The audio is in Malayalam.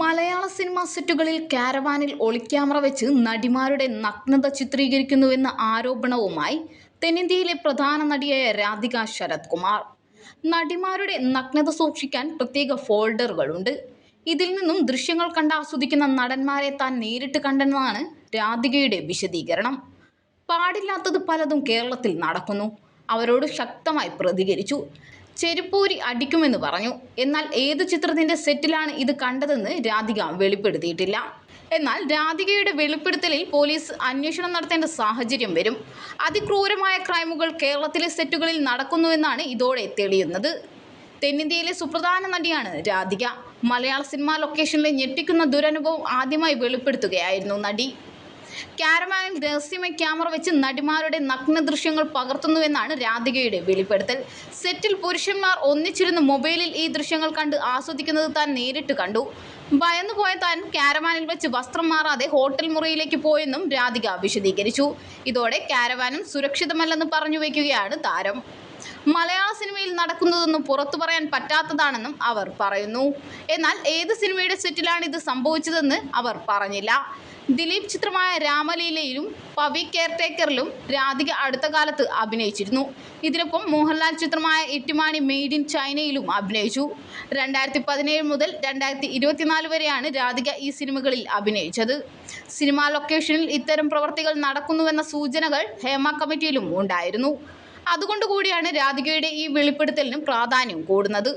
മലയാള സിനിമാ സെറ്റുകളിൽ കാരവാനിൽ ഒളിക്യാമറ വെച്ച് നടിമാരുടെ നഗ്നത ചിത്രീകരിക്കുന്നുവെന്ന ആരോപണവുമായി തെന്നിന്ത്യയിലെ പ്രധാന നടിയായ രാധിക ശരത് കുമാർ. നടിമാരുടെ നഗ്നത സൂക്ഷിക്കാൻ പ്രത്യേക ഫോൾഡറുകളുണ്ട്. ഇതിൽ നിന്നും ദൃശ്യങ്ങൾ കണ്ട് ആസ്വദിക്കുന്ന നടന്മാരെ താൻ നേരിട്ട് കണ്ടെന്നാണ് രാധികയുടെ വിശദീകരണം. പാടില്ലാത്തത് പലതും കേരളത്തിൽ നടക്കുന്നു. അവരോട് ശക്തമായി പ്രതികരിച്ചു. ചെരുപ്പൂരി അടിക്കുമെന്ന് പറഞ്ഞു. എന്നാൽ ഏത് ചിത്രത്തിന്റെ സെറ്റിലാണ് ഇത് കണ്ടതെന്ന് രാധിക വെളിപ്പെടുത്തിയിട്ടില്ല. എന്നാൽ രാധികയുടെ വെളിപ്പെടുത്തലിൽ പോലീസ് അന്വേഷണം നടത്തേണ്ട സാഹചര്യം വരും. അതിക്രൂരമായ ക്രൈമുകൾ കേരളത്തിലെ സെറ്റുകളിൽ നടക്കുന്നുവെന്നാണ് ഇതോടെ തെളിയുന്നത്. തെന്നിന്ത്യയിലെ സുപ്രധാന നടിയാണ് രാധിക. മലയാള സിനിമാ ലൊക്കേഷനിലെ ഞെട്ടിക്കുന്ന ദുരനുഭവം ആദ്യമായി വെളിപ്പെടുത്തുകയായിരുന്നു നടി. കാരവാനിൽ രഹസ്യമായി ക്യാമറ വെച്ച് നടിമാരുടെ നഗ്ന ദൃശ്യങ്ങൾ പകർത്തുന്നുവെന്നാണ് രാധികയുടെ വെളിപ്പെടുത്തൽ. സെറ്റിൽ പുരുഷന്മാർ ഒന്നിച്ചിരുന്ന് മൊബൈലിൽ ഈ ദൃശ്യങ്ങൾ കണ്ട് ആസ്വദിക്കുന്നത് താൻ നേരിട്ട് കണ്ടു. ഭയന്നുപോയ താൻ കാരവാനിൽ വെച്ച് വസ്ത്രം മാറാതെ ഹോട്ടൽ മുറിയിലേക്ക് പോയെന്നും രാധിക വിശദീകരിച്ചു. ഇതോടെ കാരവാനും സുരക്ഷിതമല്ലെന്ന് പറഞ്ഞു വയ്ക്കുകയാണ് താരം. മലയാള സിനിമയിൽ നടക്കുന്നതൊന്നും പുറത്തു പറയാൻ പറ്റാത്തതാണെന്നും അവർ പറയുന്നു. എന്നാൽ ഏത് സിനിമയുടെ സെറ്റിലാണ് ഇത് സംഭവിച്ചതെന്ന് അവർ പറഞ്ഞില്ല. ദിലീപ് ചിത്രമായ രാമലീലയിലും പവി കെയർടേക്കറിലും രാധിക അടുത്ത കാലത്ത് അഭിനയിച്ചിരുന്നു. ഇതിനൊപ്പം മോഹൻലാൽ ചിത്രമായ ഇട്ടിമാണി മെയ്ഡ് ഇൻ ചൈനയിലും അഭിനയിച്ചു. 2017 മുതൽ 2024 വരെയാണ് രാധിക ഈ സിനിമകളിൽ അഭിനയിച്ചത്. സിനിമാ ലൊക്കേഷനിൽ ഇത്തരം പ്രവർത്തികൾ നടക്കുന്നുവെന്ന സൂചനകൾ ഹേമ കമ്മിറ്റിയിലും ഉണ്ടായിരുന്നു. അതുകൊണ്ടുകൂടിയാണ് രാധികയുടെ ഈ വെളിപ്പെടുത്തലിന് പ്രാധാന്യം കൂടുന്നത്.